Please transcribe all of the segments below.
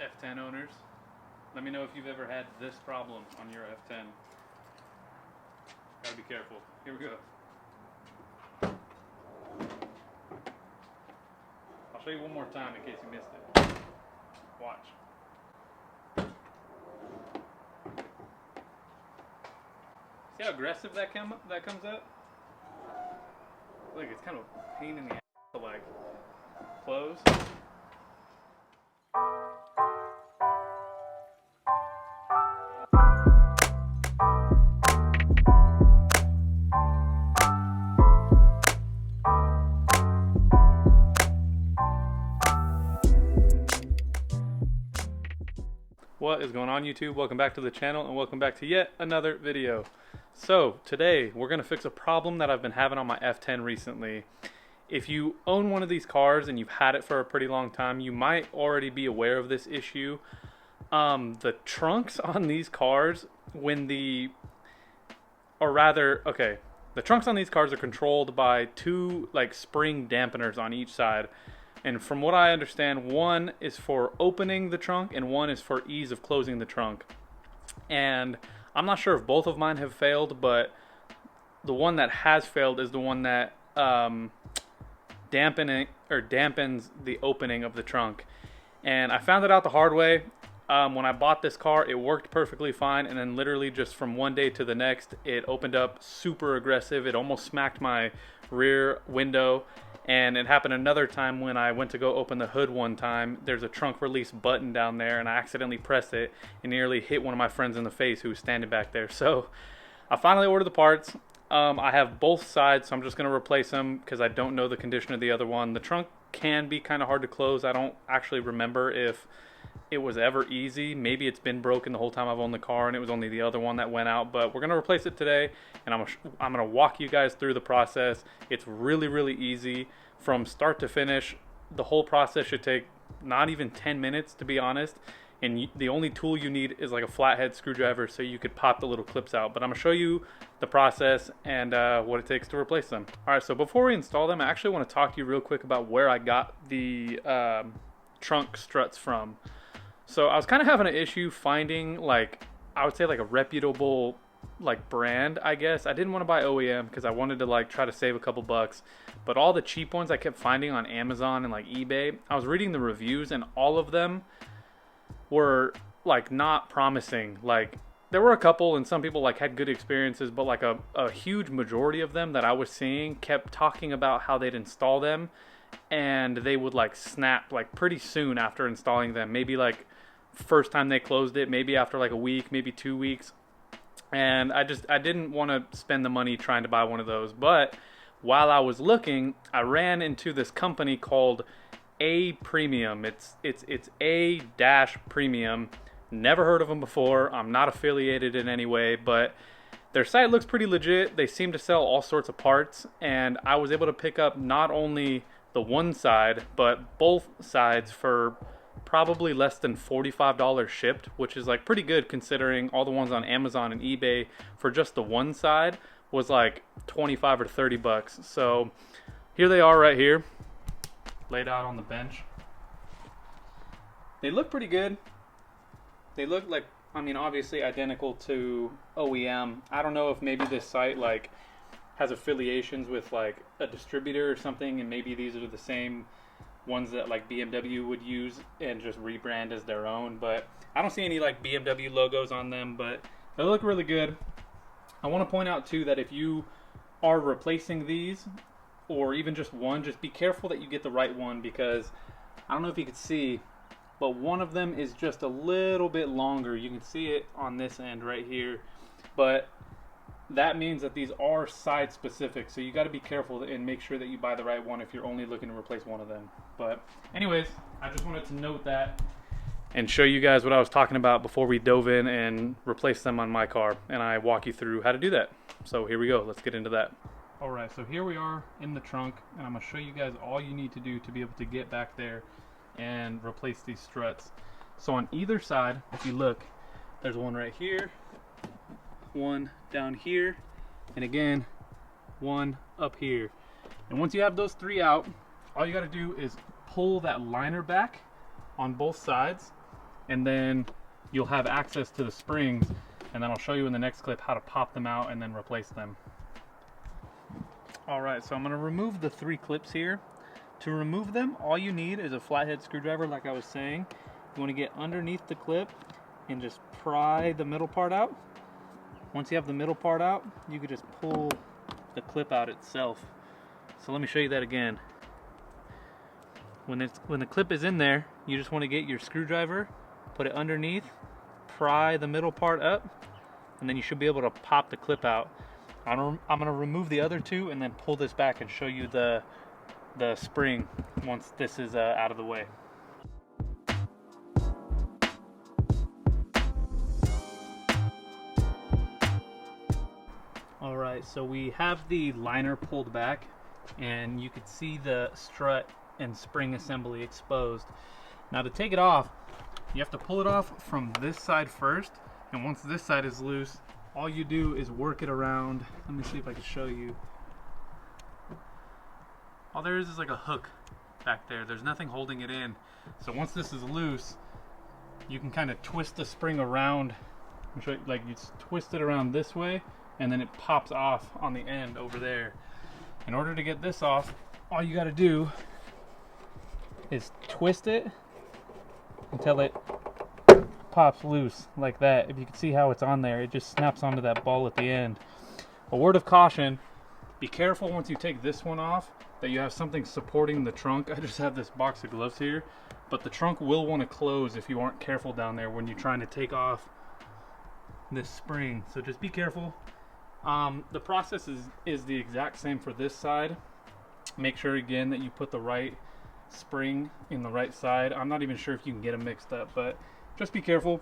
F10 owners, let me know if you've ever had this problem on your F10. Gotta be careful. Here we go. I'll show you one more time in case you missed it. Watch. See how aggressive that comes up? Look, it's kind of a pain in the ass to like close. What is going on, YouTube? Welcome back to the channel and welcome back to yet another video. So today we're going to fix a problem that I've been having on my F10 recently. If you own one of these cars and you've had it for a pretty long time, you might already be aware of this issue. The trunks on these cars, the trunks on these cars are controlled by two like spring dampeners on each side. And from what I understand, one is for opening the trunk and one is for ease of closing the trunk. And I'm not sure if both of mine have failed, but the one that has failed is the one that dampens the opening of the trunk. And I found it out the hard way. When I bought this car, it worked perfectly fine, and then literally just from one day to the next, it opened up super aggressive. It almost smacked my rear window. And it happened another time when I went to go open the hood one time. There's a trunk release button down there, and I accidentally pressed it and nearly hit one of my friends in the face who was standing back there. So I finally ordered the parts. I have both sides, so I'm just going to replace them because I don't know the condition of the other one. The trunk can be kind of hard to close. I don't actually remember if it was ever easy. Maybe it's been broken the whole time I've owned the car and it was only the other one that went out, but we're going to replace it today, and I'm going to walk you guys through the process. It's really easy from start to finish. The whole process should take not even 10 minutes, to be honest, and the only tool you need is like a flathead screwdriver so you could pop the little clips out. But I'm going to show you the process and what it takes to replace them. Alright, so before we install them, I actually want to talk to you real quick about where I got the trunk struts from. So I was kind of having an issue finding, like, I would say like a reputable like brand, I guess. I didn't want to buy OEM because I wanted to like try to save a couple bucks, but all the cheap ones I kept finding on Amazon and like eBay, I was reading the reviews and all of them were like not promising. Like there were a couple and some people like had good experiences, but like a huge majority of them that I was seeing kept talking about how they'd install them and they would like snap like pretty soon after installing them. Maybe like first time they closed it, maybe after like a week, maybe 2 weeks. And I didn't want to spend the money trying to buy one of those. But while I was looking, I ran into this company called A Premium. It's A-Premium. Never heard of them before. I'm not affiliated in any way, but their site looks pretty legit. They seem to sell all sorts of parts, and I was able to pick up not only the one side, but both sides for probably less than $45 shipped, which is like pretty good considering all the ones on Amazon and eBay for just the one side was like 25 or 30 bucks. So here they are right here, laid out on the bench. They look pretty good. They look like, I mean, obviously identical to OEM. I don't know if maybe this site like has affiliations with like a distributor or something, and maybe these are the same ones that like BMW would use and just rebrand as their own, but I don't see any like BMW logos on them, but they look really good. I want to point out too that if you are replacing these or even just one, just be careful that you get the right one, because I don't know if you could see, but one of them is just a little bit longer. You can see it on this end right here, but that means that these are side specific, so you got to be careful and make sure that you buy the right one if you're only looking to replace one of them. But anyways, I just wanted to note that and show you guys what I was talking about before we dove in and replaced them on my car, and I walk you through how to do that. So here we go, let's get into that. Alright, so here we are in the trunk, and I'm going to show you guys all you need to do to be able to get back there and replace these struts. So on either side, if you look, there's one right here, one down here, and again one up here. And once you have those three out, all you got to do is pull that liner back on both sides, and then you'll have access to the springs, and then I'll show you in the next clip how to pop them out and then replace them. Alright, so I'm going to remove the 3 clips here. To remove them, all you need is a flathead screwdriver, like I was saying. You want to get underneath the clip and just pry the middle part out. Once you have the middle part out, you can just pull the clip out itself. So let me show you that again. When the clip is in there, you just want to get your screwdriver, put it underneath, pry the middle part up, and then you should be able to pop the clip out. I'm going to remove the other 2 and then pull this back and show you the spring once this is out of the way. Alright, so we have the liner pulled back, and you can see the strut and spring assembly exposed. Now to take it off, you have to pull it off from this side first, and once this side is loose, all you do is work it around. Let me see if I can show you. All there is like a hook back there. There's nothing holding it in. So once this is loose, you can kind of twist the spring around. I'll show you, like you twist it around this way, and then it pops off on the end over there. In order to get this off, all you got to do is twist it until it pops loose like that. If you can see how it's on there, it just snaps onto that ball at the end. A word of caution, be careful once you take this one off that you have something supporting the trunk. I just have this box of gloves here, but the trunk will want to close if you aren't careful down there when you're trying to take off this spring. So just be careful. The process is the exact same for this side. Make sure again that you put the right spring in the right side. I'm not even sure if you can get them mixed up, but just be careful.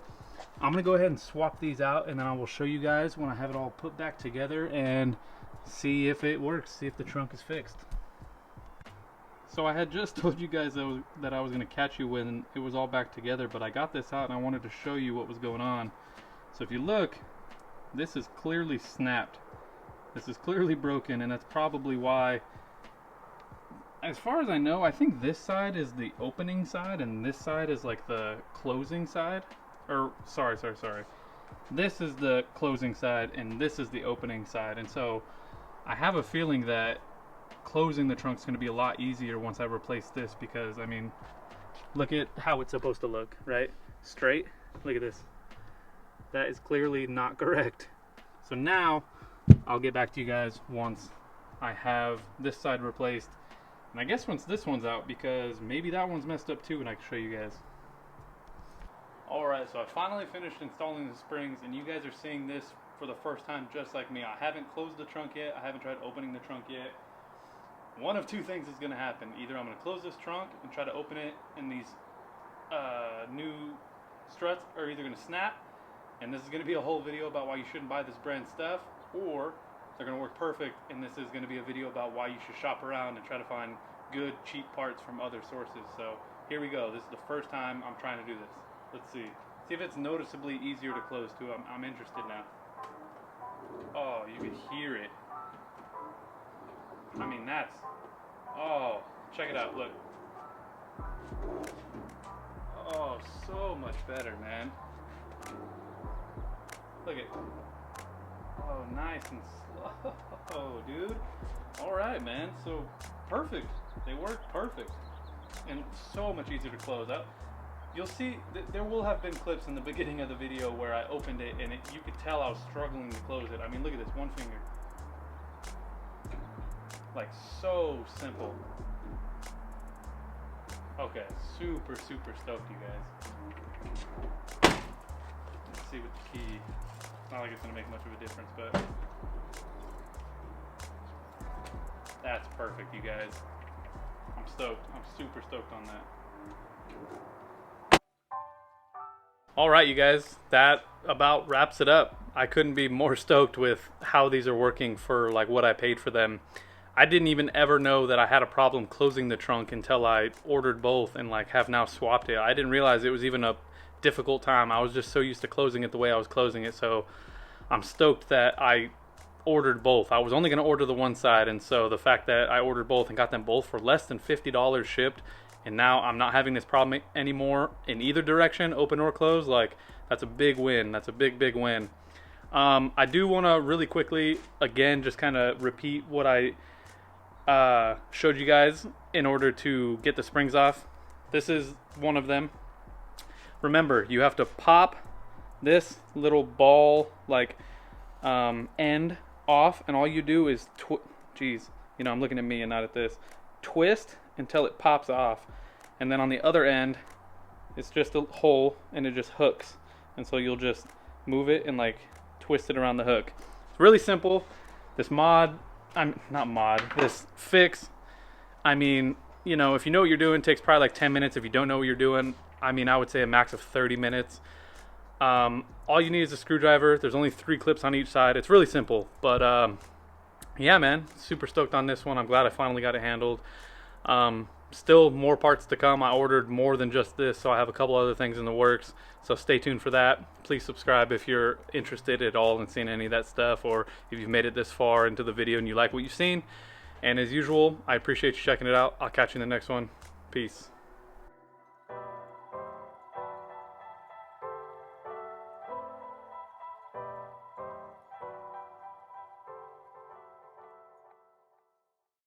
I'm gonna go ahead and swap these out, and then I will show you guys when I have it all put back together and see if it works, see if the trunk is fixed. So I had just told you guys that I was gonna catch you when it was all back together, but I got this out and I wanted to show you what was going on. So if you look, this is clearly snapped. This is clearly broken, and that's probably why. As far as I know, I think this side is the opening side and this side is like the closing side. Or, sorry. This is the closing side and this is the opening side. And so I have a feeling that closing the trunk is going to be a lot easier once I replace this, because, I mean, look at how it's supposed to look, right? Straight. Look at this. That is clearly not correct. So now I'll get back to you guys once I have this side replaced. And I guess once this one's out, because maybe that one's messed up too, and I can show you guys. Alright, so I finally finished installing the springs, and you guys are seeing this for the first time just like me. I haven't closed the trunk yet. I haven't tried opening the trunk yet. One of 2 things is going to happen. Either I'm going to close this trunk and try to open it, and these new struts are either going to snap, and this is going to be a whole video about why you shouldn't buy this brand stuff, or they're going to work perfect, and this is going to be a video about why you should shop around and try to find good, cheap parts from other sources. So here we go. This is the first time I'm trying to do this. Let's see. See if it's noticeably easier to close too. I'm interested now. Oh, you can hear it. I mean, that's... Oh, check it out. Look. Oh, so much better, man. Look at... Oh, nice and slow, dude. Alright, man. So, perfect. They work perfect. And so much easier to close out. You'll see, there will have been clips in the beginning of the video where I opened it and you could tell I was struggling to close it. I mean, look at this, one finger. Like, so simple. Okay, super stoked, you guys. Let's see with the key. Not like it's gonna make much of a difference, but that's perfect, you guys. I'm stoked. I'm super stoked on that. Alright, you guys, that about wraps it up. I couldn't be more stoked with how these are working for like what I paid for them. I didn't even ever know that I had a problem closing the trunk until I ordered both and like have now swapped it. I didn't realize it was even a difficult time. I was just so used to closing it the way I was closing it, so I'm stoked that I ordered both. I was only going to order the one side, and so the fact that I ordered both and got them both for less than $50 shipped and now I'm not having this problem anymore in either direction, open or closed. Like, that's a big win. That's a big win. I do want to really quickly again just kind of repeat what I showed you guys in order to get the springs off. This is one of them. Remember, you have to pop this little ball like end off, and all you do is geez, you know, I'm looking at me and not at this. Twist until it pops off, and then on the other end it's just a hole and it just hooks, and so you'll just move it and like twist it around the hook. It's really simple. This this fix, I mean, you know, if you know what you're doing, it takes probably like 10 minutes. If you don't know what you're doing, I mean, I would say a max of 30 minutes. All you need is a screwdriver. There's only 3 clips on each side. It's really simple, but yeah, man, super stoked on this one. I'm glad I finally got it handled. Still more parts to come. I ordered more than just this, so I have a couple other things in the works, so stay tuned for that. Please subscribe if you're interested at all in seeing any of that stuff, or if you've made it this far into the video and you like what you've seen. And as usual, I appreciate you checking it out. I'll catch you in the next one. Peace.